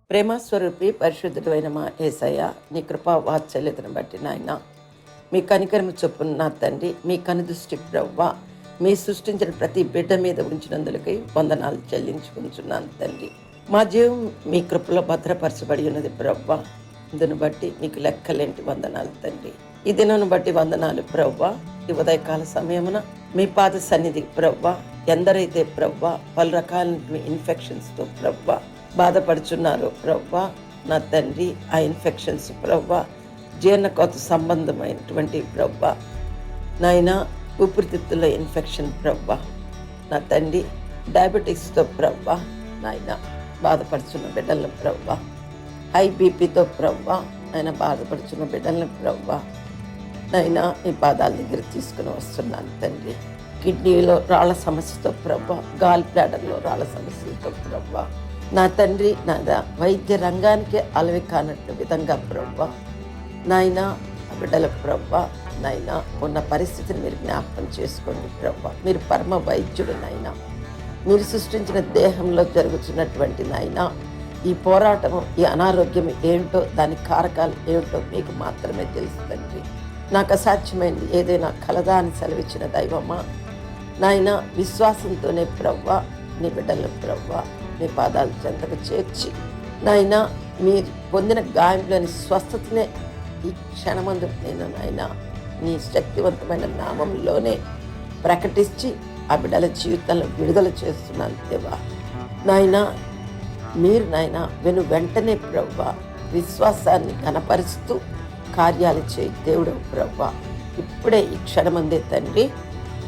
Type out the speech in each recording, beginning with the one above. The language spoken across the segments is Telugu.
ప్రేమస్వరూపి పరిశుద్ధుడైన మా యేసయ్య, నీ కృపా వాత్సల్యతను బట్టి నాయన, మీ కనికరము చొప్పున నా తండ్రి, మీ కనుదృష్టి ప్రవ్వ, మీ సృష్టించిన ప్రతి బిడ్డ మీద ఉంచినందులకై వందనాలు చెల్లించుకుంటున్నాను తండ్రి. మా జీవం మీ కృపలో భద్రపరచబడి ఉన్నది ప్రవ్వ. ఇందును బట్టి మీకు లెక్కలేంటి వందనాలు తండ్రి. ఈ దినను బట్టి వందనాలు ప్రవ్వ. ఈ ఉదయకాల సమయమున మీ పాద సన్నిధి ప్రవ్వ, ఎందరైతే ప్రవ్వ పలు రకాల ఇన్ఫెక్షన్స్తో ప్రవ్వ బాధపడుచున్నారు ప్రవ్వ, నా తండ్రి, ఆ ఇన్ఫెక్షన్స్ ప్రవ్వ, జీర్ణకోత సంబంధమైనటువంటి ప్రవ్వ, నాయన ఊపిరితిత్తుల ఇన్ఫెక్షన్ ప్రవ్వ, నా తండ్రి, డయాబెటీస్తో ప్రవ్వ, నాయన బాధపడుచున్న బిడ్డలను ప్రవ్వ, హై బీపీతో ప్రవ్వ, ఆయన బాధపడుచున్న బిడ్డలను ప్రవ్వ, నాయన ఈ పాదాల దగ్గర తీసుకుని వస్తున్నాను తండ్రి. కిడ్నీలో రాళ్ల సమస్యతో ప్రవ్వ, గాల్ బ్లాడర్లో రాళ్ల సమస్యలతో ప్రవ్వ, నా తండ్రి, నాదా వైద్య రంగానికి అలవి కానట్టు విధంగా ప్రవ్వ, నాయన బిడ్డల ప్రవ్వ, నాయన ఉన్న పరిస్థితిని మీరు జ్ఞాపకం చేసుకోండి ప్రవ్వ. మీరు పరమ వైద్యుడు నాయన. మీరు సృష్టించిన దేహంలో జరుగుతున్నటువంటి నాయన ఈ పోరాటము, ఈ అనారోగ్యం ఏమిటో, దాని కారకాలు ఏమిటో మీకు మాత్రమే తెలుసు తండ్రి. నాకు అసాధ్యమైంది ఏదైనా కలదా అని సెలవిచ్చిన దైవమా, నాయన విశ్వాసంతోనే ప్రవ్వ నీ బిడ్డల ప్రవ్వ నీ పాదాలు చెంతకు చేర్చి, నాయన మీరు పొందిన గాయంలోని స్వస్థతనే ఈ క్షణమందు నేను నాయన నీ శక్తివంతమైన నామంలోనే ప్రకటించి ఆ బిడ్డల జీవితాలను విడుదల చేస్తున్నాను దేవా. నాయన మీరు నాయన వెంటనే ప్రవ్వ విశ్వాసాన్ని కనపరుస్తూ కార్యాలు చేయి దేవుడు ప్రవ్వ. ఇప్పుడే ఈ క్షణమందే తండ్రి,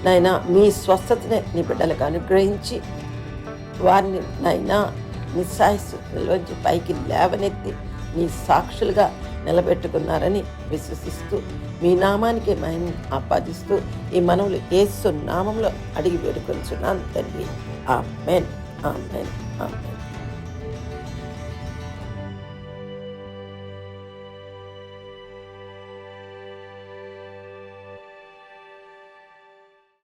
నాయన మీ స్వస్థతనే నీ బిడ్డలకు అనుగ్రహించి వారిని నాయనా నిస్సాయస్థితిలోంచి పైకి లేవనెత్తి నీ సాక్షులుగా నిలబెట్టుకున్నారని విశ్వసిస్తూ మీ నామానికి మహిమ ఆపాదిస్తూ ఈ మనవులు యేసు నామంలో అడిగి వేడుకొంచున్నాను తండ్రి. ఆమేన్, ఆమేన్, ఆమేన్.